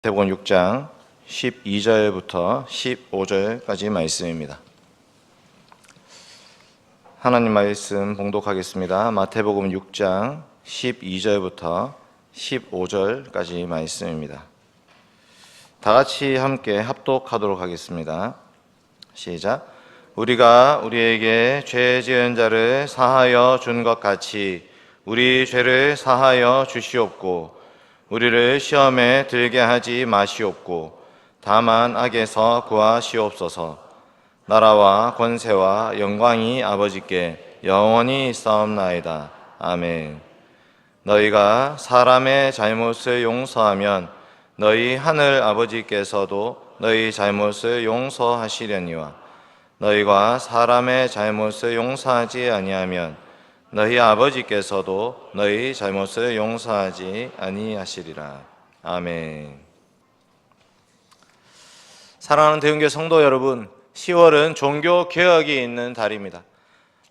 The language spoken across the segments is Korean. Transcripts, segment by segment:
마태복음 6장 12절부터 15절까지 말씀입니다. 하나님 말씀 봉독하겠습니다. 마태복음 6장 12절부터 15절까지 말씀입니다. 다 같이 함께 합독하도록 하겠습니다. 시작. 우리가 우리에게 죄 지은 자를 사하여 준 것 같이 우리 죄를 사하여 주시옵고 우리를 시험에 들게 하지 마시옵고 다만 악에서 구하시옵소서. 나라와 권세와 영광이 아버지께 영원히 있사옵나이다. 아멘. 너희가 사람의 잘못을 용서하면 너희 하늘 아버지께서도 너희 잘못을 용서하시려니와 너희가 사람의 잘못을 용서하지 아니하면 너희 아버지께서도 너희 잘못을 용서하지 아니하시리라. 아멘. 사랑하는 대흥교회 성도 여러분, 10월은 종교개혁이 있는 달입니다.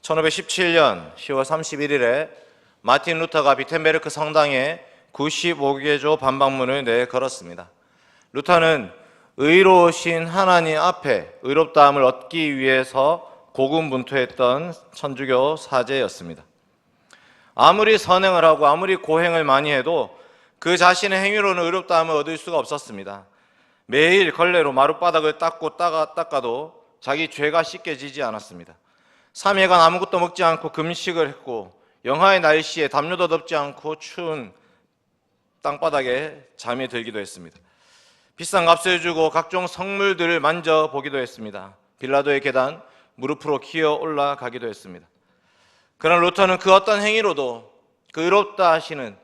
1517년 10월 31일에 마틴 루터가 비텐베르크 성당에 95개조 반박문을 내걸었습니다. 루터는 의로우신 하나님 앞에 의롭다함을 얻기 위해서 고군분투했던 천주교 사제였습니다. 아무리 선행을 하고 아무리 고행을 많이 해도 그 자신의 행위로는 의롭다함을 얻을 수가 없었습니다. 매일 걸레로 마룻바닥을 닦아도 자기 죄가 씻겨지지 않았습니다. 3일간 아무것도 먹지 않고 금식을 했고 영하의 날씨에 담요도 덮지 않고 추운 땅바닥에 잠이 들기도 했습니다. 비싼 값을 주고 각종 성물들을 만져보기도 했습니다. 빌라도의 계단 무릎으로 기어 올라가기도 했습니다. 그러나 루터는 그 어떤 행위로도 그 의롭다 하시는,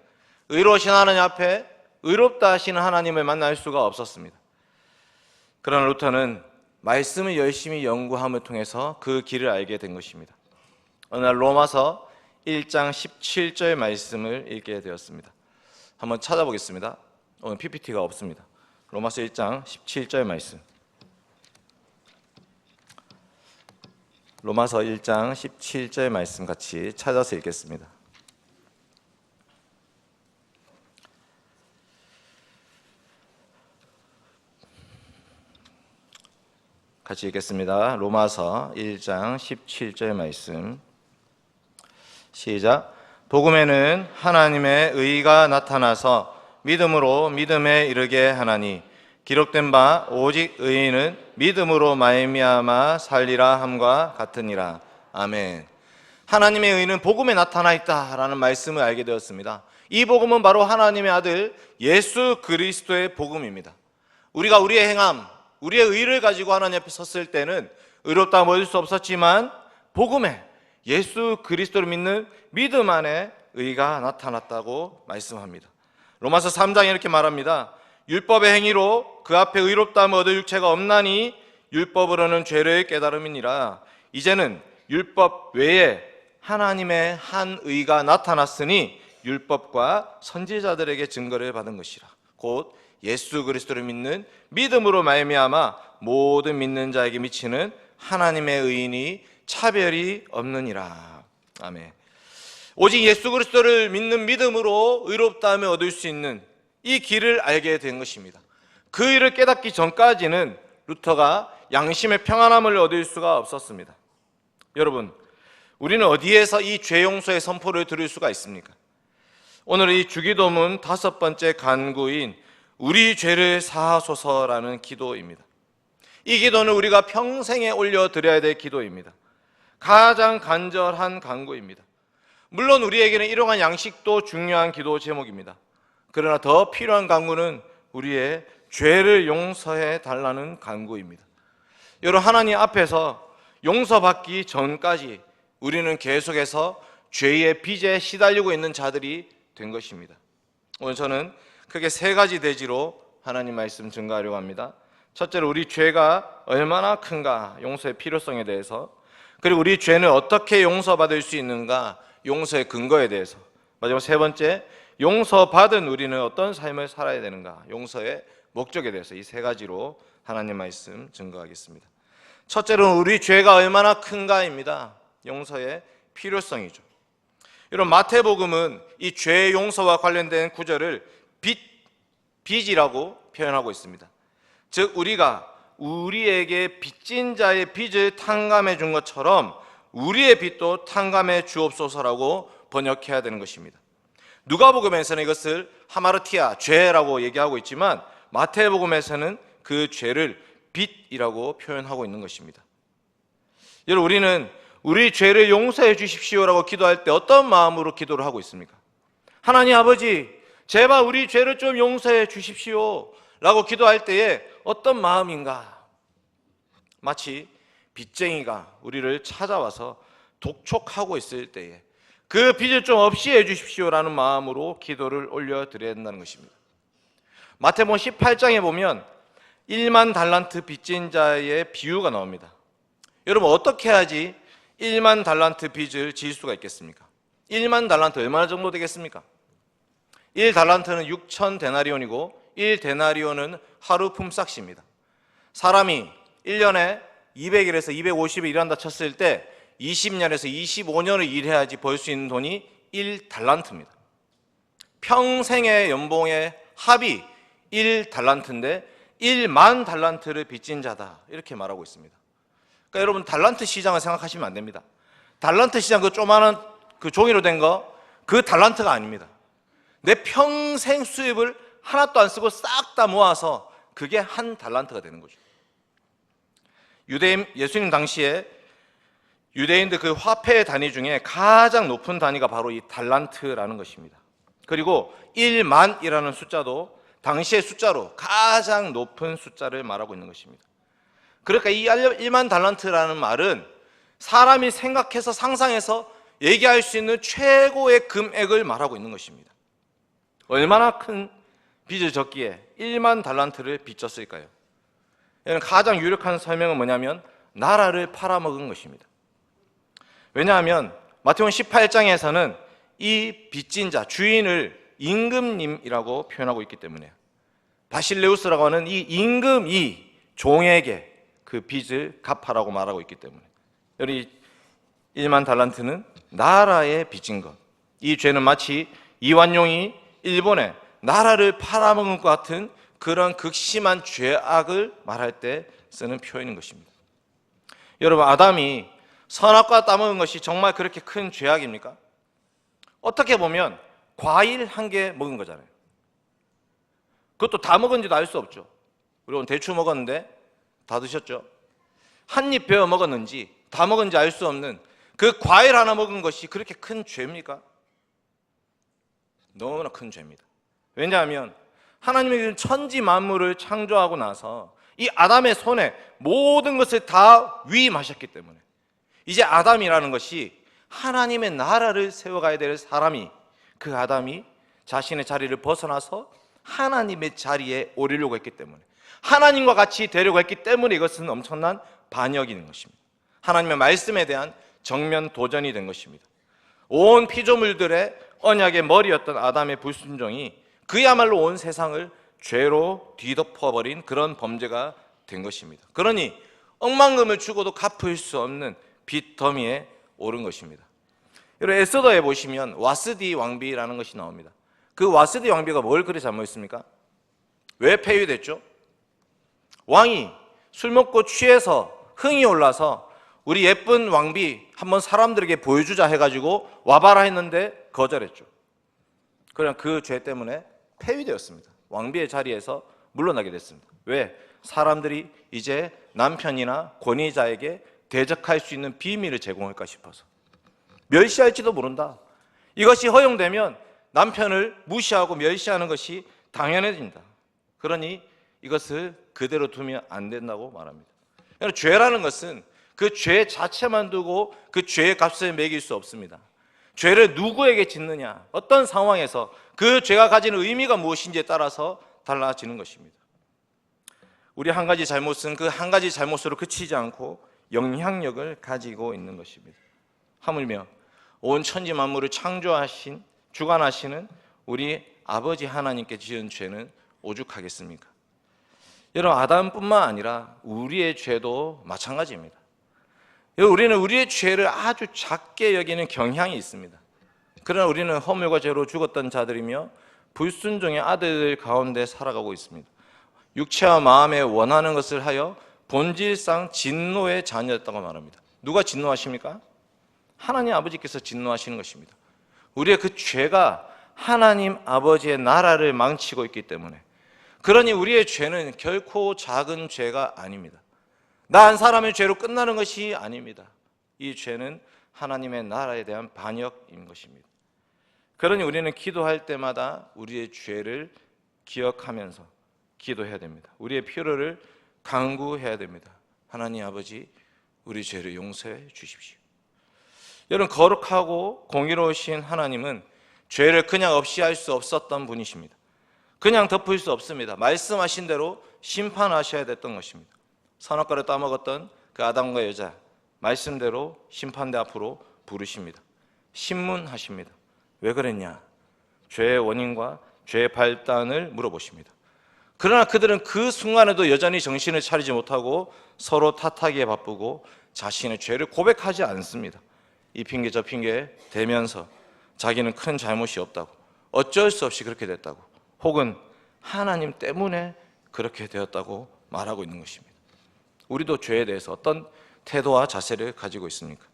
의로우신 하나님 앞에 의롭다 하시는 하나님을 만날 수가 없었습니다. 그러나 루터는 말씀을 열심히 연구함을 통해서 그 길을 알게 된 것입니다. 어느 날 로마서 1장 17절 말씀을 읽게 되었습니다. 한번 찾아보겠습니다. 오늘 PPT가 없습니다. 로마서 1장 17절 말씀. 로마서 1장 17절 말씀 같이 찾아서 읽겠습니다. 같이 읽겠습니다. 로마서 1장 17절 말씀. 시작. 복음에는 하나님의 의가 나타나서 믿음으로 믿음에 이르게 하나니 기록된 바 오직 의인은 믿음으로 말미암아 살리라 함과 같으니라. 아멘. 하나님의 의는 복음에 나타나 있다라는 말씀을 알게 되었습니다. 이 복음은 바로 하나님의 아들 예수 그리스도의 복음입니다. 우리가 우리의 행함, 우리의 의를 가지고 하나님 앞에 섰을 때는 의롭다함을 얻을 수 없었지만 복음에 예수 그리스도를 믿는 믿음 안에 의가 나타났다고 말씀합니다. 로마서 3장에 이렇게 말합니다. 율법의 행위로 그 앞에 의롭다함을 얻을 육체가 없나니 율법으로는 죄를 깨달음이니라. 이제는 율법 외에 하나님의 한 의가 나타났으니 율법과 선지자들에게 증거를 받은 것이라. 곧 예수 그리스도를 믿는 믿음으로 말미암아 모든 믿는 자에게 미치는 하나님의 의인이 차별이 없느니라. 아멘. 오직 예수 그리스도를 믿는 믿음으로 의롭다함을 얻을 수 있는 이 길을 알게 된 것입니다. 그 일을 깨닫기 전까지는 루터가 양심의 평안함을 얻을 수가 없었습니다. 여러분, 우리는 어디에서 이 죄 용서의 선포를 들을 수가 있습니까? 오늘 이 주기도문 5번째 간구인 우리 죄를 사하소서라는 기도입니다. 이 기도는 우리가 평생에 올려드려야 될 기도입니다. 가장 간절한 간구입니다. 물론 우리에게는 일용할 양식도 중요한 기도 제목입니다. 그러나 더 필요한 간구는 우리의 죄를 용서해 달라는 간구입니다. 여러분, 하나님 앞에서 용서받기 전까지 우리는 계속해서 죄의 빚에 시달리고 있는 자들이 된 것입니다. 오늘 저는 크게 3가지 대지로 하나님 말씀 증거하려고 합니다. 첫째로 우리 죄가 얼마나 큰가, 용서의 필요성에 대해서, 그리고 우리 죄는 어떻게 용서받을 수 있는가, 용서의 근거에 대해서, 마지막 3번째, 용서받은 우리는 어떤 삶을 살아야 되는가, 용서의 목적에 대해서 이 3가지로 하나님 말씀 증거하겠습니다. 첫째로는 우리 죄가 얼마나 큰가입니다. 용서의 필요성이죠. 여러분, 마태복음은 이 죄 용서와 관련된 구절을 빚이라고 표현하고 있습니다. 즉 우리가 우리에게 빚진 자의 빚을 탕감해 준 것처럼 우리의 빚도 탕감해 주옵소서라고 번역해야 되는 것입니다. 누가복음에서는 이것을 하마르티아, 죄라고 얘기하고 있지만 마태복음에서는 그 죄를 빚이라고 표현하고 있는 것입니다. 여러분, 우리는 우리 죄를 용서해 주십시오라고 기도할 때 어떤 마음으로 기도를 하고 있습니까? 하나님 아버지, 제발 우리 죄를 좀 용서해 주십시오 라고 기도할 때에 어떤 마음인가? 마치 빚쟁이가 우리를 찾아와서 독촉하고 있을 때에 그 빚을 좀 없이 해주십시오라는 마음으로 기도를 올려드려야 된다는 것입니다. 마태복음 18장에 보면 1만 달란트 빚진 자의 비유가 나옵니다. 여러분, 어떻게 해야지 1만 달란트 빚을 질 수가 있겠습니까? 1만 달란트 얼마 정도 되겠습니까? 1달란트는 6천 데나리온이고 1데나리온은 하루 품삯입니다. 사람이 1년에 200일에서 250일 일한다 쳤을 때 20년에서 25년을 일해야지 벌 수 있는 돈이 1달란트입니다. 평생의 연봉의 합이 1달란트인데 1만 달란트를 빚진 자다, 이렇게 말하고 있습니다. 그러니까 여러분, 달란트 시장을 생각하시면 안 됩니다. 달란트 시장, 그 조그마한 그 종이로 된 거, 그 달란트가 아닙니다. 내 평생 수입을 하나도 안 쓰고 싹 다 모아서 그게 한 달란트가 되는 거죠. 예수님 당시에 유대인들 그 화폐 단위 중에 가장 높은 단위가 바로 이 달란트라는 것입니다. 그리고 1만이라는 숫자도 당시의 숫자로 가장 높은 숫자를 말하고 있는 것입니다. 그러니까 이 1만 달란트라는 말은 사람이 생각해서 상상해서 얘기할 수 있는 최고의 금액을 말하고 있는 것입니다. 얼마나 큰 빚을 졌기에 1만 달란트를 빚졌을까요? 가장 유력한 설명은 뭐냐면 나라를 팔아먹은 것입니다. 왜냐하면 마태복음 18장에서는 이 빚진 자, 주인을 임금님이라고 표현하고 있기 때문에 바실레우스라고 하는 이 임금이 종에게 그 빚을 갚아라고 말하고 있기 때문에 여기 1만 달란트는 나라에 빚진 것, 이 죄는 마치 이완용이 일본에 나라를 팔아먹은 것 같은 그런 극심한 죄악을 말할 때 쓰는 표현인 것입니다. 여러분, 아담이 선악과 따먹은 것이 정말 그렇게 큰 죄악입니까? 어떻게 보면 과일 한 개 먹은 거잖아요. 그것도 다 먹은지도 알 수 없죠. 우리 오늘 대추 먹었는데 다 드셨죠? 한 입 베어 먹었는지 다 먹은지 알 수 없는 그 과일 하나 먹은 것이 그렇게 큰 죄입니까? 너무나 큰 죄입니다. 왜냐하면 하나님이 천지 만물을 창조하고 나서 이 아담의 손에 모든 것을 다 위임하셨기 때문에 이제 아담이라는 것이 하나님의 나라를 세워가야 될 사람이, 그 아담이 자신의 자리를 벗어나서 하나님의 자리에 오르려고 했기 때문에, 하나님과 같이 되려고 했기 때문에 이것은 엄청난 반역인 것입니다. 하나님의 말씀에 대한 정면 도전이 된 것입니다. 온 피조물들의 언약의 머리였던 아담의 불순종이 그야말로 온 세상을 죄로 뒤덮어버린 그런 범죄가 된 것입니다. 그러니 억만금을 주고도 갚을 수 없는 빚 더미에 오른 것입니다. 여러분, 에스더에 보시면 와스디 왕비라는 것이 나옵니다. 그 와스디 왕비가 뭘 그리 잘못했습니까? 왜 폐위됐죠? 왕이 술 먹고 취해서 흥이 올라서 우리 예쁜 왕비 한번 사람들에게 보여주자 해가지고 와봐라 했는데 거절했죠. 그냥 그 죄 때문에 폐위되었습니다. 왕비의 자리에서 물러나게 됐습니다. 왜? 사람들이 이제 남편이나 권위자에게 대적할 수 있는 비밀을 제공할까 싶어서. 멸시할지도 모른다. 이것이 허용되면 남편을 무시하고 멸시하는 것이 당연해진다. 그러니 이것을 그대로 두면 안 된다고 말합니다. 죄라는 것은 그 죄 자체만 두고 그 죄의 값을 매길 수 없습니다. 죄를 누구에게 짓느냐, 어떤 상황에서 그 죄가 가지는 의미가 무엇인지에 따라서 달라지는 것입니다. 우리 한 가지 잘못은 그 한 가지 잘못으로 그치지 않고 영향력을 가지고 있는 것입니다. 하물며 온 천지 만물을 창조하신, 주관하시는 우리 아버지 하나님께 지은 죄는 오죽하겠습니까? 여러분, 아담뿐만 아니라 우리의 죄도 마찬가지입니다. 우리는 우리의 죄를 아주 작게 여기는 경향이 있습니다. 그러나 우리는 허물과 죄로 죽었던 자들이며 불순종의 아들 가운데 살아가고 있습니다. 육체와 마음에 원하는 것을 하여 본질상 진노의 자녀였다고 말합니다. 누가 진노하십니까? 하나님 아버지께서 진노하시는 것입니다. 우리의 그 죄가 하나님 아버지의 나라를 망치고 있기 때문에, 그러니 우리의 죄는 결코 작은 죄가 아닙니다. 나 한 사람의 죄로 끝나는 것이 아닙니다. 이 죄는 하나님의 나라에 대한 반역인 것입니다. 그러니 우리는 기도할 때마다 우리의 죄를 기억하면서 기도해야 됩니다. 우리의 필요를 간구해야 됩니다. 하나님 아버지, 우리 죄를 용서해 주십시오. 여러분, 거룩하고 공의로우신 하나님은 죄를 그냥 없이 할 수 없었던 분이십니다. 그냥 덮을 수 없습니다. 말씀하신 대로 심판하셔야 됐던 것입니다. 선악과를 따먹었던 그 아담과 여자, 말씀대로 심판대 앞으로 부르십니다. 신문하십니다. 왜 그랬냐? 죄의 원인과 죄의 발단을 물어보십니다. 그러나 그들은 그 순간에도 여전히 정신을 차리지 못하고 서로 탓하기에 바쁘고 자신의 죄를 고백하지 않습니다. 이 핑계 저 핑계 대면서 자기는 큰 잘못이 없다고, 어쩔 수 없이 그렇게 됐다고, 혹은 하나님 때문에 그렇게 되었다고 말하고 있는 것입니다. 우리도 죄에 대해서 어떤 태도와 자세를 가지고 있습니까?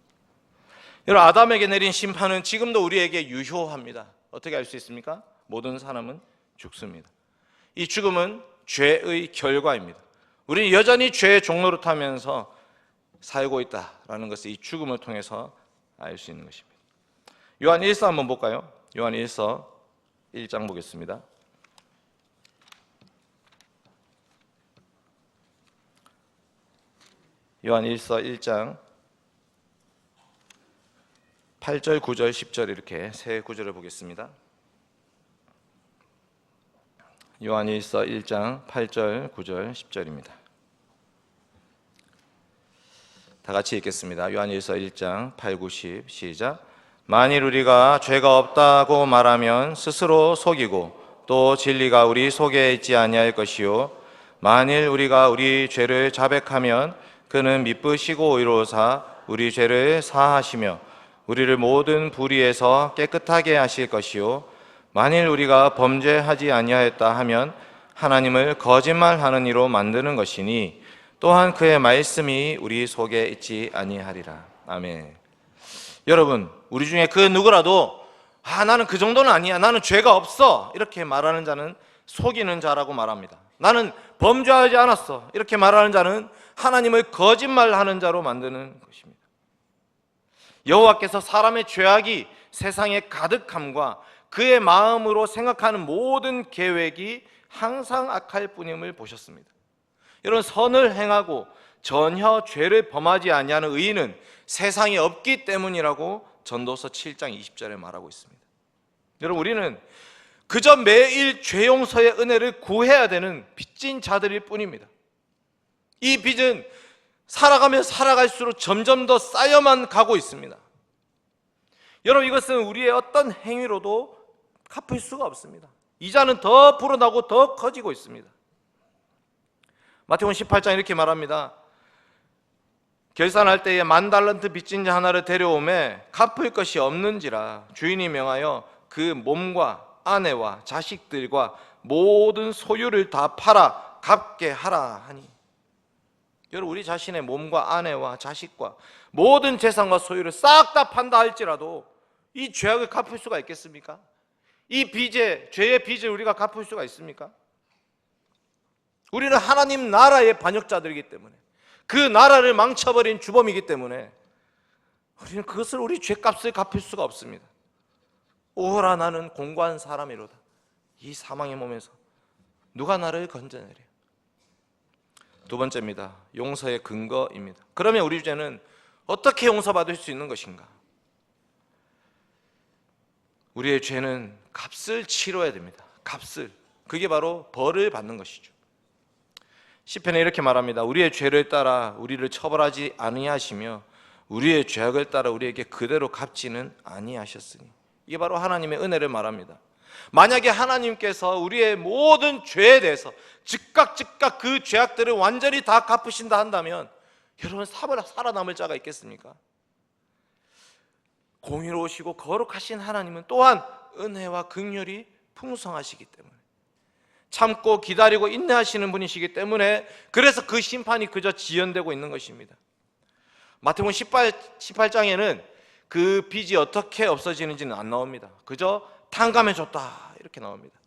여러분, 아담에게 내린 심판은 지금도 우리에게 유효합니다. 어떻게 알 수 있습니까? 모든 사람은 죽습니다. 이 죽음은 죄의 결과입니다. 우리는 여전히 죄의 종로를 타면서 살고 있다라는 것을 이 죽음을 통해서 알 수 있는 것입니다. 요한 1서 한번 볼까요? 요한 1서 1장 보겠습니다. 요한 1서 1장 8절, 9절, 10절 이렇게 세 구절을 보겠습니다. 요한 1서 1장 8절, 9절, 10절입니다. 다 같이 읽겠습니다. 요한 1서 1장 8, 9, 10 시작. 만일 우리가 죄가 없다고 말하면 스스로 속이고 또 진리가 우리 속에 있지 아니할 것이요 만일 우리가 우리 죄를 자백하면 그는 미쁘시고 의로우사 우리 죄를 사하시며 우리를 모든 불의에서 깨끗하게 하실 것이요 만일 우리가 범죄하지 아니하였다 하면 하나님을 거짓말하는 이로 만드는 것이니 또한 그의 말씀이 우리 속에 있지 아니하리라. 아멘. 여러분, 우리 중에 그 누구라도 나는 그 정도는 아니야, 나는 죄가 없어 이렇게 말하는 자는 속이는 자라고 말합니다. 나는 범죄하지 않았어 이렇게 말하는 자는 하나님을 거짓말하는 자로 만드는 것입니다. 여호와께서 사람의 죄악이 세상에 가득함과 그의 마음으로 생각하는 모든 계획이 항상 악할 뿐임을 보셨습니다. 여러분, 선을 행하고 전혀 죄를 범하지 아니하는 의인은 세상에 없기 때문이라고 전도서 7장 20절에 말하고 있습니다. 여러분, 우리는 그저 매일 죄 용서의 은혜를 구해야 되는 빚진 자들일 뿐입니다. 이 빚은 살아가면 살아갈수록 점점 더 쌓여만 가고 있습니다. 여러분, 이것은 우리의 어떤 행위로도 갚을 수가 없습니다. 이자는 더 불어나고 더 커지고 있습니다. 마태복음 18장 이렇게 말합니다. 결산할 때에 10,000달란트 빚진 자 하나를 데려오매 갚을 것이 없는지라 주인이 명하여 그 몸과 아내와 자식들과 모든 소유를 다 팔아 갚게 하라 하니. 여러분, 우리 자신의 몸과 아내와 자식과 모든 재산과 소유를 싹 다 판다 할지라도 이 죄악을 갚을 수가 있겠습니까? 이 죄의 빚을 우리가 갚을 수가 있습니까? 우리는 하나님 나라의 반역자들이기 때문에, 그 나라를 망쳐버린 주범이기 때문에 우리는 그것을 우리 죄값을 갚을 수가 없습니다. 오호라 나는 공고한 사람이로다. 이 사망의 몸에서 누가 나를 건져내랴. 두 번째입니다. 용서의 근거입니다. 그러면 우리 죄는 어떻게 용서받을 수 있는 것인가? 우리의 죄는 값을 치러야 됩니다. 값을. 그게 바로 벌을 받는 것이죠. 시편에 이렇게 말합니다. 우리의 죄를 따라 우리를 처벌하지 아니하시며 우리의 죄악을 따라 우리에게 그대로 갚지는 아니하셨으니. 이게 바로 하나님의 은혜를 말합니다. 만약에 하나님께서 우리의 모든 죄에 대해서 즉각 그 죄악들을 완전히 다 갚으신다 한다면 여러분, 살아남을 자가 있겠습니까? 공의로우시고 거룩하신 하나님은 또한 은혜와 긍휼이 풍성하시기 때문에, 참고 기다리고 인내하시는 분이시기 때문에, 그래서 그 심판이 그저 지연되고 있는 것입니다. 마태복음 18장에는 그 빚이 어떻게 없어지는지는 안 나옵니다. 그저 탕감해줬다 이렇게 나옵니다.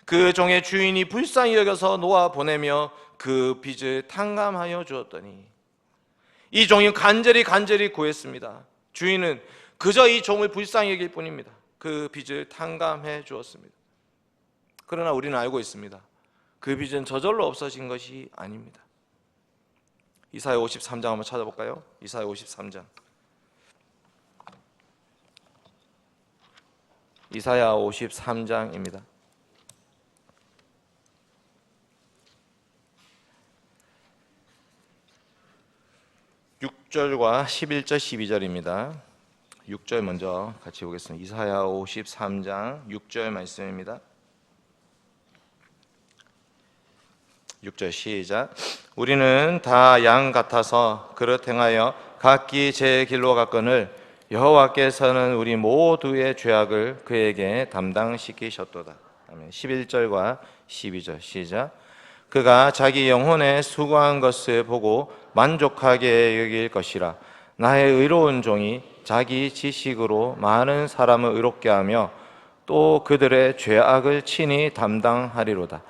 그 종의 주인이 불쌍히 여겨서 놓아 보내며 그 빚을 탕감하여 주었더니, 이 종이 간절히 구했습니다. 주인은 그저 이 종을 불쌍히 여길 뿐입니다. 그 빚을 탕감해 주었습니다. 그러나 우리는 알고 있습니다. 그 빚은 저절로 없어진 것이 아닙니다. 이사야 53장 한번 찾아볼까요? 이사야 53장. 이사야 53장입니다. 6절과 11절 12절입니다. 6절 먼저 같이 보겠습니다. 이사야 53장 6절 말씀입니다. 6절 시작. 우리는 다 양 같아서 그릇 행하여 각기 제 길로 갔거늘 여호와께서는 우리 모두의 죄악을 그에게 담당시키셨도다. 아멘. 11절과 12절 시작. 그가 자기 영혼에 수고한 것을 보고 만족하게 여길 것이라. 나의 의로운 종이 자기 지식으로 많은 사람을 의롭게 하며 또 그들의 죄악을 친히 담당하리로다.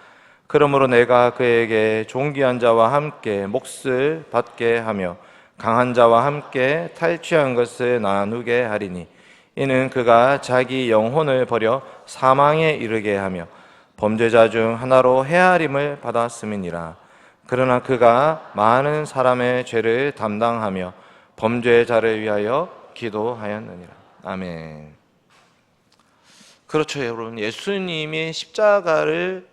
그러므로 내가 그에게 존귀한 자와 함께 몫을 받게 하며 강한 자와 함께 탈취한 것을 나누게 하리니, 이는 그가 자기 영혼을 버려 사망에 이르게 하며 범죄자 중 하나로 헤아림을 받았음이니라. 그러나 그가 많은 사람의 죄를 담당하며 범죄자를 위하여 기도하였느니라. 아멘. 그렇죠, 여러분. 예수님이 십자가를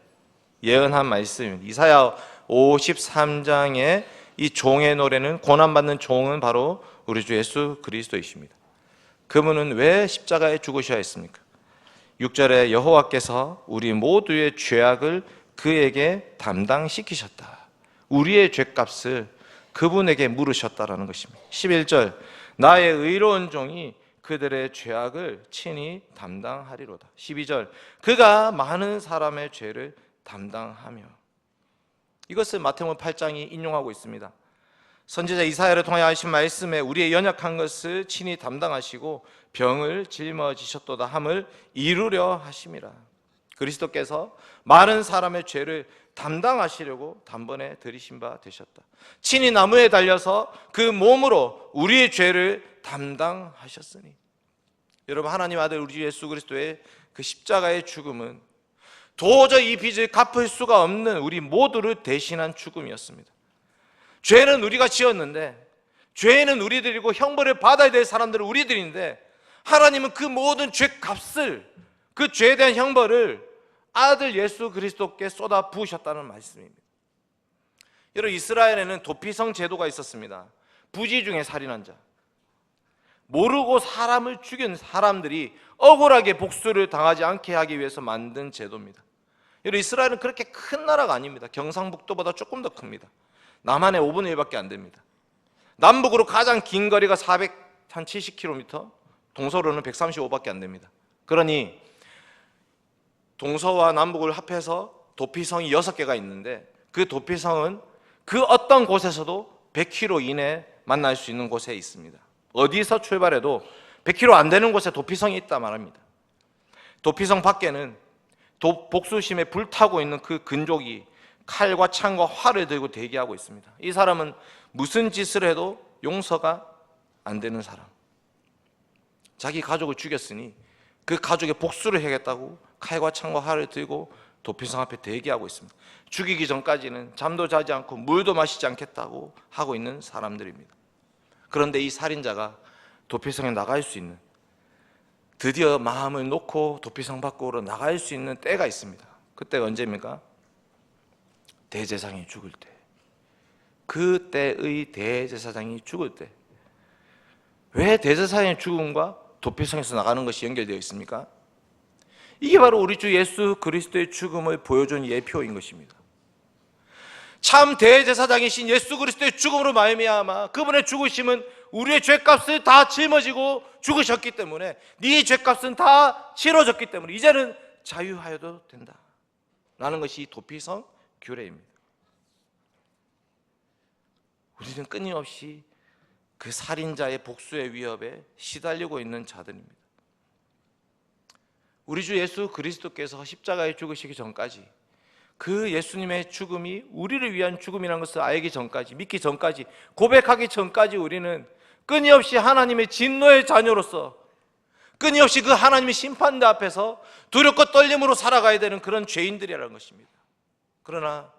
예언한 말씀입니다. 이사야 53장의 이 종의 노래는, 고난받는 종은 바로 우리 주 예수 그리스도이십니다. 그분은 왜 십자가에 죽으셔야 했습니까? 6절에 여호와께서 우리 모두의 죄악을 그에게 담당시키셨다. 우리의 죄값을 그분에게 물으셨다라는 것입니다. 11절, 나의 의로운 종이 그들의 죄악을 친히 담당하리로다. 12절, 그가 많은 사람의 죄를 담당하며. 이것을 마태복음 8장이 인용하고 있습니다. 선지자 이사야를 통하여 하신 말씀에 우리의 연약한 것을 친히 담당하시고 병을 짊어지셨도다 함을 이루려 하심이라. 그리스도께서 많은 사람의 죄를 담당하시려고 단번에 들이신 바 되셨다. 친히 나무에 달려서 그 몸으로 우리의 죄를 담당하셨으니. 여러분, 하나님 아들 우리 주 예수 그리스도의 그 십자가의 죽음은 도저히 이 빚을 갚을 수가 없는 우리 모두를 대신한 죽음이었습니다. 죄는 우리가 지었는데, 죄는 우리들이고 형벌을 받아야 될 사람들은 우리들인데, 하나님은 그 모든 죄값을, 그 죄에 대한 형벌을 아들 예수 그리스도께 쏟아 부으셨다는 말씀입니다. 여러분, 이스라엘에는 도피성 제도가 있었습니다. 부지 중에 살인한 자, 모르고 사람을 죽인 사람들이 억울하게 복수를 당하지 않게 하기 위해서 만든 제도입니다. 여러분, 이스라엘은 그렇게 큰 나라가 아닙니다. 경상북도보다 조금 더 큽니다. 남한의 5분의 1밖에 안 됩니다. 남북으로 가장 긴 거리가 470km, 동서로는 135밖에 안 됩니다. 그러니 동서와 남북을 합해서 도피성이 6개가 있는데, 그 도피성은 그 어떤 곳에서도 100km 이내 만날 수 있는 곳에 있습니다. 어디서 출발해도 100km 안 되는 곳에 도피성이 있다 말합니다. 도피성 밖에는 복수심에 불타고 있는 그 근족이 칼과 창과 활을 들고 대기하고 있습니다. 이 사람은 무슨 짓을 해도 용서가 안 되는 사람. 자기 가족을 죽였으니 그 가족의 복수를 해야겠다고 칼과 창과 활을 들고 도피성 앞에 대기하고 있습니다. 죽이기 전까지는 잠도 자지 않고 물도 마시지 않겠다고 하고 있는 사람들입니다. 그런데 이 살인자가 도피성에 나갈 수 있는, 드디어 마음을 놓고 도피성 밖으로 나갈 수 있는 때가 있습니다. 그때가 언제입니까? 대제사장이 죽을 때. 그때의 대제사장이 죽을 때. 왜 대제사장의 죽음과 도피성에서 나가는 것이 연결되어 있습니까? 이게 바로 우리 주 예수 그리스도의 죽음을 보여준 예표인 것입니다. 참 대제사장이신 예수 그리스도의 죽음으로 말미암아 그분의 죽으심은 우리의 죄값을 다 짊어지고 죽으셨기 때문에, 네 죄값은 다 치러졌기 때문에 이제는 자유하여도 된다 라는 것이 도피성 규례입니다. 우리는 끊임없이 그 살인자의 복수의 위협에 시달리고 있는 자들입니다. 우리 주 예수 그리스도께서 십자가에 죽으시기 전까지, 그 예수님의 죽음이 우리를 위한 죽음이라는 것을 알기 전까지, 믿기 전까지, 고백하기 전까지 우리는 끊임없이 하나님의 진노의 자녀로서 끊임없이 그 하나님의 심판대 앞에서 두렵고 떨림으로 살아가야 되는 그런 죄인들이라는 것입니다. 그러나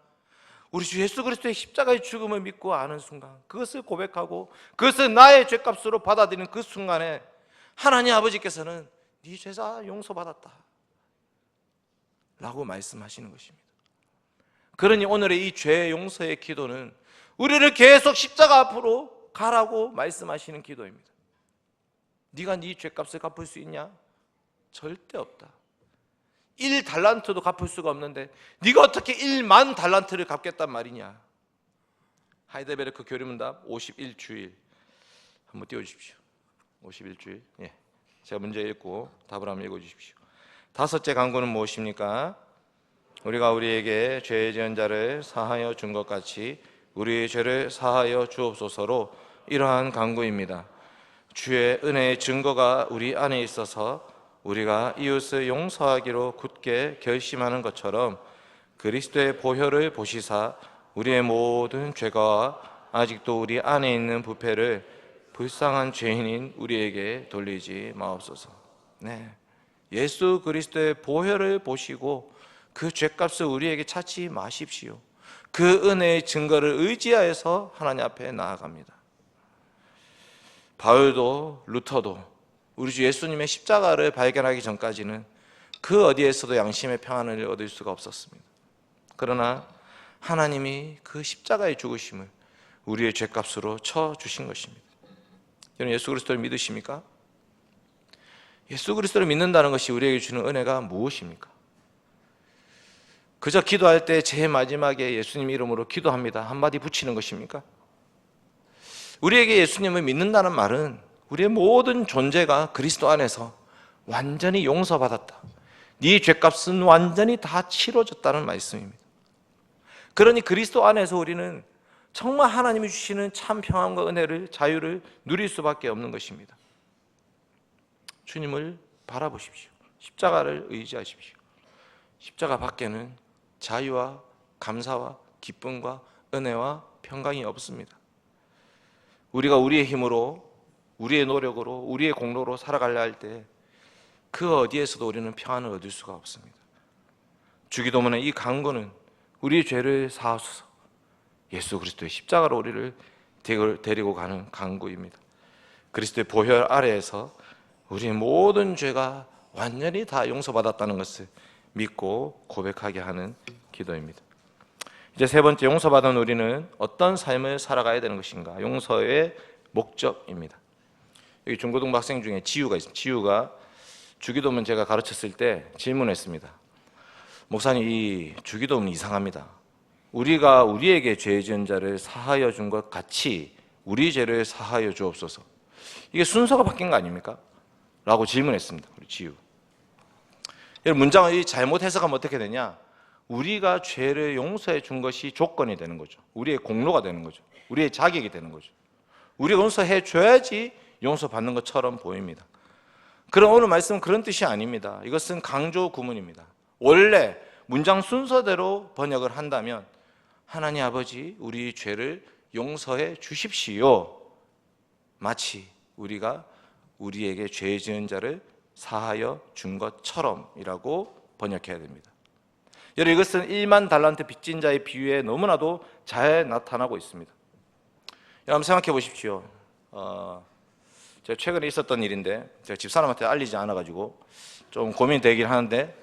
우리 주 예수 그리스도의 십자가의 죽음을 믿고 아는 순간, 그것을 고백하고 그것을 나의 죄값으로 받아들이는 그 순간에 하나님 아버지께서는 네 죄가 용서받았다 라고 말씀하시는 것입니다. 그러니 오늘의 이 죄 용서의 기도는 우리를 계속 십자가 앞으로 가라고 말씀하시는 기도입니다. 네가 네 죄값을 갚을 수 있냐? 절대 없다. 1달란트도 갚을 수가 없는데 네가 어떻게 1만 달란트를 갚겠단 말이냐? 하이델베르크 교리문답 51주일 한번 띄워주십시오. 51주일. 예. 제가 문제 읽고 답을 한번 읽어주십시오. 다섯째 간구는 무엇입니까? 우리가 우리에게 죄 지은 자를 사하여 준 것 같이 우리의 죄를 사하여 주옵소서로 이러한 간구입니다. 주의 은혜의 증거가 우리 안에 있어서 우리가 이웃을 용서하기로 굳게 결심하는 것처럼 그리스도의 보혈을 보시사 우리의 모든 죄가 아직도 우리 안에 있는 부패를 불쌍한 죄인인 우리에게 돌리지 마옵소서. 네, 예수 그리스도의 보혈을 보시고 그 죄값을 우리에게 찾지 마십시오. 그 은혜의 증거를 의지하여서 하나님 앞에 나아갑니다. 바울도 루터도 우리 주 예수님의 십자가를 발견하기 전까지는 그 어디에서도 양심의 평안을 얻을 수가 없었습니다. 그러나 하나님이 그 십자가의 죽으심을 우리의 죄값으로 쳐주신 것입니다. 여러분, 예수 그리스도를 믿으십니까? 예수 그리스도를 믿는다는 것이 우리에게 주는 은혜가 무엇입니까? 그저 기도할 때 제일 마지막에 예수님 이름으로 기도합니다 한마디 붙이는 것입니까? 우리에게 예수님을 믿는다는 말은 우리의 모든 존재가 그리스도 안에서 완전히 용서받았다, 네 죄값은 완전히 다 치러졌다는 말씀입니다. 그러니 그리스도 안에서 우리는 정말 하나님이 주시는 참 평안과 은혜를, 자유를 누릴 수밖에 없는 것입니다. 주님을 바라보십시오. 십자가를 의지하십시오. 십자가 밖에는 자유와 감사와 기쁨과 은혜와 평강이 없습니다. 우리가 우리의 힘으로, 우리의 노력으로, 우리의 공로로 살아가려 할 때 그 어디에서도 우리는 평안을 얻을 수가 없습니다. 주기도문의 이 간구는 우리의 죄를 사하소서, 예수 그리스도의 십자가로 우리를 데리고 가는 간구입니다. 그리스도의 보혈 아래에서 우리의 모든 죄가 완전히 다 용서받았다는 것을 믿고 고백하게 하는 기도입니다. 이제 세 번째, 용서받은 우리는 어떤 삶을 살아가야 되는 것인가? 용서의 목적입니다. 여기 중고등부 학생 중에 지우가 있습니다. 지우가 주기도문 제가 가르쳤을 때 질문했습니다. 목사님, 이 주기도문 이상합니다. 우리가 우리에게 죄 지은 자를 사하여 준 것 같이 우리 죄를 사하여 주옵소서. 이게 순서가 바뀐 거 아닙니까? 라고 질문했습니다. 우리 지우. 문장을 잘못 해석하면 어떻게 되냐? 우리가 죄를 용서해 준 것이 조건이 되는 거죠. 우리의 공로가 되는 거죠. 우리의 자격이 되는 거죠. 우리가 용서해 줘야지 용서받는 것처럼 보입니다. 그럼 오늘 말씀은 그런 뜻이 아닙니다. 이것은 강조 구문입니다. 원래 문장 순서대로 번역을 한다면 하나님 아버지, 우리 죄를 용서해 주십시오, 마치 우리가 우리에게 죄 지은 자를 사하여 준 것처럼이라고 번역해야 됩니다. 여러분, 이것은 1만 달란트 빚진 자의 비유에 너무나도 잘 나타나고 있습니다. 여러분, 생각해 보십시오. 제가 최근에 있었던 일인데 제가 집사람한테 알리지 않아가지고 좀 고민되긴 하는데,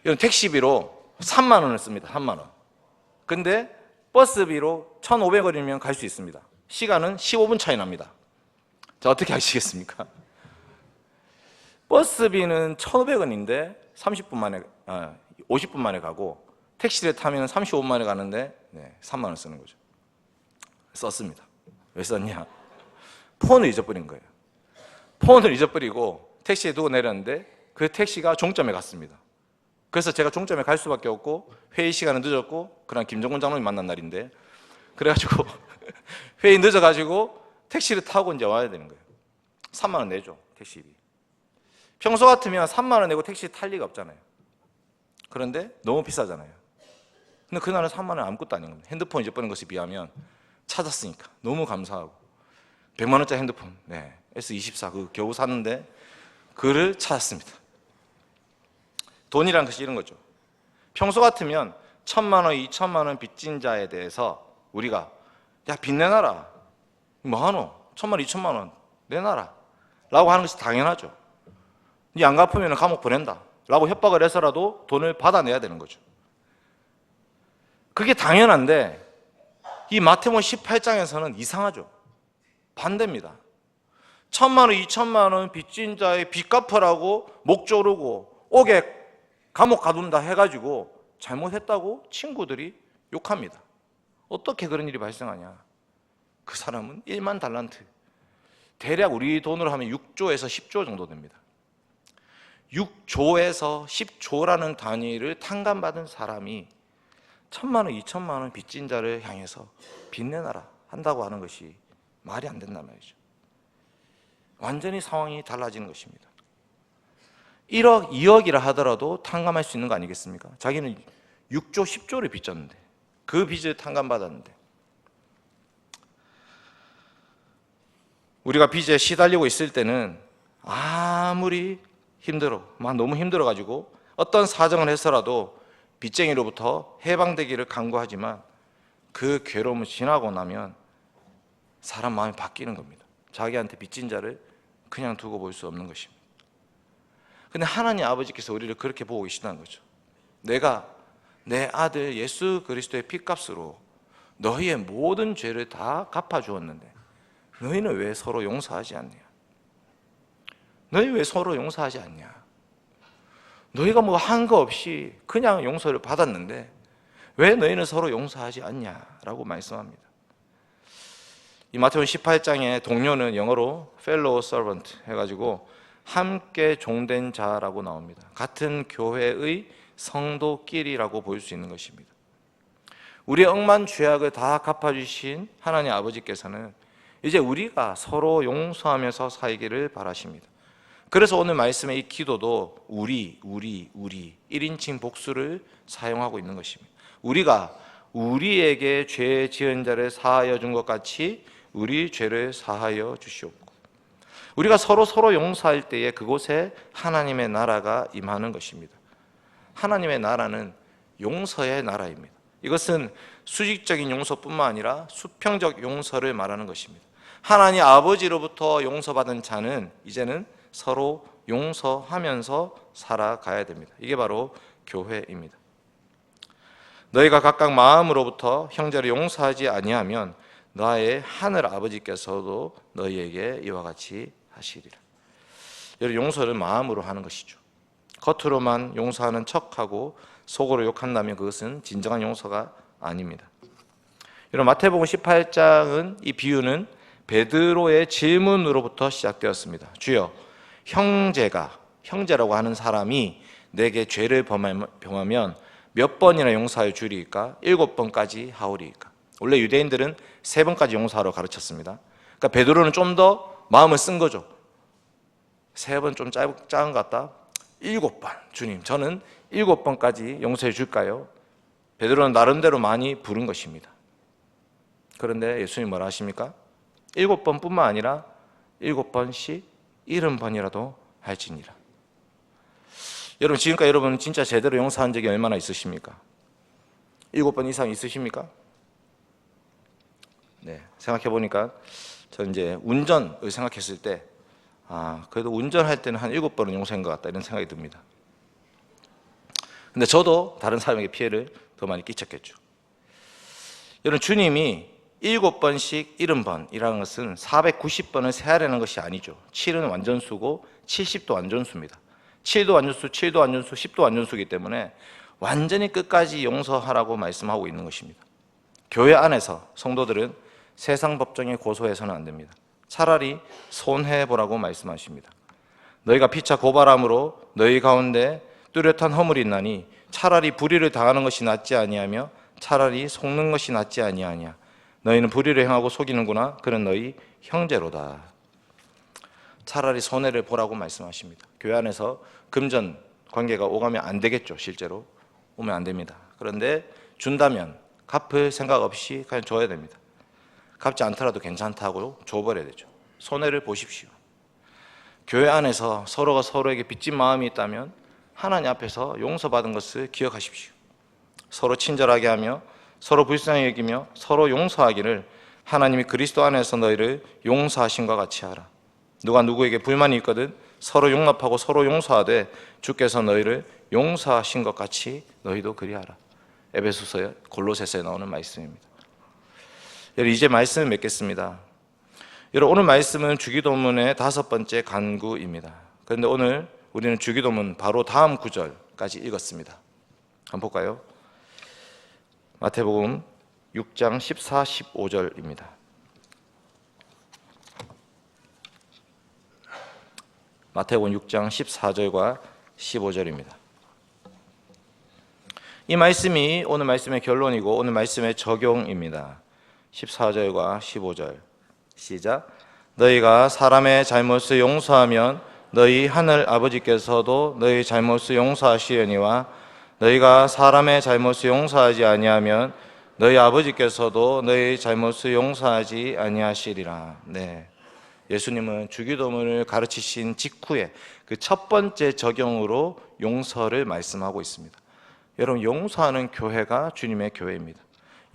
여러분, 택시비로 3만 원을 씁니다. 3만 원. 근데 버스비로 1,500원이면 갈 수 있습니다. 시간은 15분 차이 납니다. 자, 어떻게 하시겠습니까? 버스비는 1,500원인데 30분 만에, 50분 만에 가고, 택시를 타면 35분 만에 가는데 3만 원 쓰는 거죠. 썼습니다. 왜 썼냐? 폰을 잊어버린 거예요. 폰을 잊어버리고 택시에 두고 내렸는데 그 택시가 종점에 갔습니다. 그래서 제가 종점에 갈 수밖에 없고 회의 시간은 늦었고 그냥 김정곤 장로님 만난 날인데 그래가지고 회의 늦어가지고 택시를 타고 이제 와야 되는 거예요. 3만 원 내죠, 택시비. 평소 같으면 3만 원 내고 택시 탈 리가 없잖아요. 그런데 너무 비싸잖아요. 근데 그날은 3만 원 아무것도 아닌 겁니다. 핸드폰 잊어버린 것에 비하면 찾았으니까 너무 감사하고 100만 원짜리 핸드폰, 네, S24 그 겨우 샀는데 그를 찾았습니다. 돈이란 것이 이런 거죠. 평소 같으면 1,000만 원, 2,000만 원 빚진 자에 대해서 우리가 야, 빚 내놔라. 뭐하노? 1,000만 원, 2,000만 원 내놔라 라고 하는 것이 당연하죠. 니 안 갚으면 감옥 보낸다 라고 협박을 해서라도 돈을 받아내야 되는 거죠. 그게 당연한데 이 마태복음 18장에서는 이상하죠. 반대입니다. 1,000만 원, 2,000만 원 빚진 자의 빚 갚으라고 목 조르고 옥에 감옥 가둔다 해가지고 잘못했다고 친구들이 욕합니다. 어떻게 그런 일이 발생하냐? 그 사람은 1만 달란트, 대략 우리 돈으로 하면 6조에서 10조 정도 됩니다. 6조에서 10조라는 단위를 탕감받은 사람이 1,000만 원, 2,000만 원 빚진 자를 향해서 빚 내놔라 한다고 하는 것이 말이 안 된단 말이죠. 완전히 상황이 달라지는 것입니다. 1억, 2억이라 하더라도 탕감할 수 있는 거 아니겠습니까? 자기는 6조, 10조를 빚졌는데 그 빚을 탕감받았는데 우리가 빚에 시달리고 있을 때는 아무리 막 너무 힘들어가지고 어떤 사정을 해서라도 빚쟁이로부터 해방되기를 간구하지만 그 괴로움을 지나고 나면 사람 마음이 바뀌는 겁니다. 자기한테 빚진 자를 그냥 두고 볼 수 없는 것입니다. 근데 하나님 아버지께서 우리를 그렇게 보고 계시다는 거죠. 내가 내 아들 예수 그리스도의 피값으로 너희의 모든 죄를 다 갚아주었는데 너희는 왜 서로 용서하지 않냐? 너희 왜 서로 용서하지 않냐? 너희가 뭐 한 거 없이 그냥 용서를 받았는데 왜 너희는 서로 용서하지 않냐라고 말씀합니다. 이 마태복음 18장의 동료는 영어로 fellow servant 해가지고 함께 종된 자라고 나옵니다. 같은 교회의 성도끼리라고 볼 수 있는 것입니다. 우리의 억만 죄악을 다 갚아주신 하나님 아버지께서는 이제 우리가 서로 용서하면서 살기를 바라십니다. 그래서 오늘 말씀의 이 기도도 우리 1인칭 복수를 사용하고 있는 것입니다. 우리가 우리에게 죄 지은 자를 사하여 준 것 같이 우리 죄를 사하여 주시옵고, 우리가 서로 용서할 때에 그곳에 하나님의 나라가 임하는 것입니다. 하나님의 나라는 용서의 나라입니다. 이것은 수직적인 용서뿐만 아니라 수평적 용서를 말하는 것입니다. 하나님 아버지로부터 용서받은 자는 이제는 서로 용서하면서 살아가야 됩니다. 이게 바로 교회입니다. 너희가 각각 마음으로부터 형제를 용서하지 아니하면 나의 하늘 아버지께서도 너희에게 이와 같이 하시리라. 여러분, 용서를 마음으로 하는 것이죠. 겉으로만 용서하는 척하고 속으로 욕한다면 그것은 진정한 용서가 아닙니다. 여러분, 마태복음 18장은 이 비유는 베드로의 질문으로부터 시작되었습니다. 주여, 형제라고 하는 사람이 내게 죄를 범하면 몇 번이나 용서하여 주리이까? 7번까지 하오리이까? 원래 유대인들은 3번까지 용서하러 가르쳤습니다. 그러니까 베드로는 좀 더 마음을 쓴 거죠. 3번 좀 작은 것 같다. 7번, 주님, 저는 7번까지 용서해 줄까요? 베드로는 나름대로 많이 부른 것입니다. 그런데 예수님 뭐라 하십니까? 7번뿐만 아니라 7번씩 70번이라도 할지니라. 여러분, 지금까지 여러분 진짜 제대로 용서한 적이 얼마나 있으십니까? 7번 이상 있으십니까? 네, 생각해 보니까 저는 이제 운전을 생각했을 때 그래도 운전할 때는 한 7번은 용서한 것 같다 이런 생각이 듭니다. 근데 저도 다른 사람에게 피해를 더 많이 끼쳤겠죠. 여러분, 주님이 7번씩 70번이라는 것은 490번을 세하라는 것이 아니죠. 7은 완전수고 70도 완전수입니다. 7도 완전수, 7도 완전수, 10도 완전수이기 때문에 완전히 끝까지 용서하라고 말씀하고 있는 것입니다. 교회 안에서 성도들은 세상 법정에 고소해서는 안 됩니다. 차라리 손해보라고 말씀하십니다. 너희가 피차 고발함으로 너희 가운데 뚜렷한 허물이 있나니 차라리 불의를 당하는 것이 낫지 아니하며 차라리 속는 것이 낫지 아니하냐. 너희는 불의를 행하고 속이는구나. 그는 너희 형제로다. 차라리 손해를 보라고 말씀하십니다. 교회 안에서 금전 관계가 오가면 안 되겠죠. 실제로 오면 안 됩니다. 그런데 준다면 갚을 생각 없이 그냥 줘야 됩니다. 갚지 않더라도 괜찮다고 줘버려야 되죠. 손해를 보십시오. 교회 안에서 서로가 서로에게 빚진 마음이 있다면 하나님 앞에서 용서받은 것을 기억하십시오. 서로 친절하게 하며 서로 불쌍히 여기며 서로 용서하기를 하나님이 그리스도 안에서 너희를 용서하신과 같이 하라. 누가 누구에게 불만이 있거든 서로 용납하고 서로 용서하되 주께서 너희를 용서하신 것 같이 너희도 그리하라. 에베소서 골로새서에 나오는 말씀입니다. 여러분, 이제 말씀을 맺겠습니다. 여러분, 오늘 말씀은 주기도문의 5번째 간구입니다. 그런데 오늘 우리는 주기도문 바로 다음 구절까지 읽었습니다. 한번 볼까요? 마태복음 6장 14, 15절입니다. 마태복음 6장 14절과 15절입니다. 이 말씀이 오늘 말씀의 결론이고 오늘 말씀의 적용입니다. 14절과 15절 시작. 너희가 사람의 잘못을 용서하면 너희 하늘 아버지께서도 너희 잘못을 용서하시려니와 너희가 사람의 잘못을 용서하지 아니하면 너희 아버지께서도 너희 잘못을 용서하지 아니하시리라. 네. 예수님은 주기도문을 가르치신 직후에 그 첫 번째 적용으로 용서를 말씀하고 있습니다. 여러분, 용서하는 교회가 주님의 교회입니다.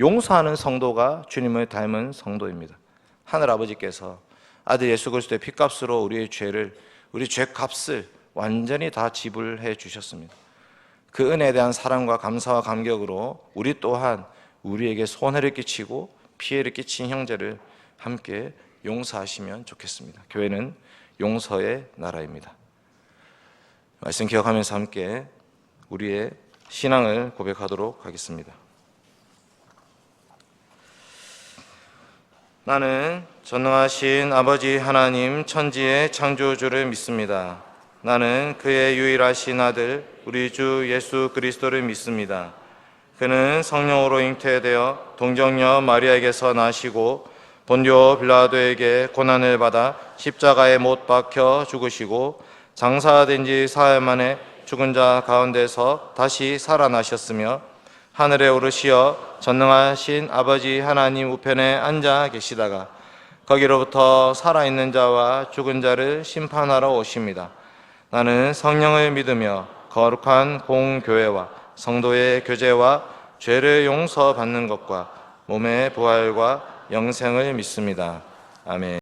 용서하는 성도가 주님을 닮은 성도입니다. 하늘 아버지께서 아들 예수 그리스도의 피값으로 우리의 죄를, 우리 죄값을 완전히 다 지불해 주셨습니다. 그 은혜에 대한 사랑과 감사와 감격으로 우리 또한 우리에게 손해를 끼치고 피해를 끼친 형제를 함께 용서하시면 좋겠습니다. 교회는 용서의 나라입니다. 말씀 기억하면서 함께 우리의 신앙을 고백하도록 하겠습니다. 나는 전능하신 아버지 하나님 천지의 창조주를 믿습니다. 나는 그의 유일하신 아들 우리 주 예수 그리스도를 믿습니다. 그는 성령으로 잉태되어 동정녀 마리아에게서 나시고 본디오 빌라도에게 고난을 받아 십자가에 못 박혀 죽으시고 장사된 지 사흘 만에 죽은 자 가운데서 다시 살아나셨으며 하늘에 오르시어 전능하신 아버지 하나님 우편에 앉아 계시다가 거기로부터 살아있는 자와 죽은 자를 심판하러 오십니다. 나는 성령을 믿으며 거룩한 공교회와 성도의 교제와 죄를 용서받는 것과 몸의 부활과 영생을 믿습니다. 아멘.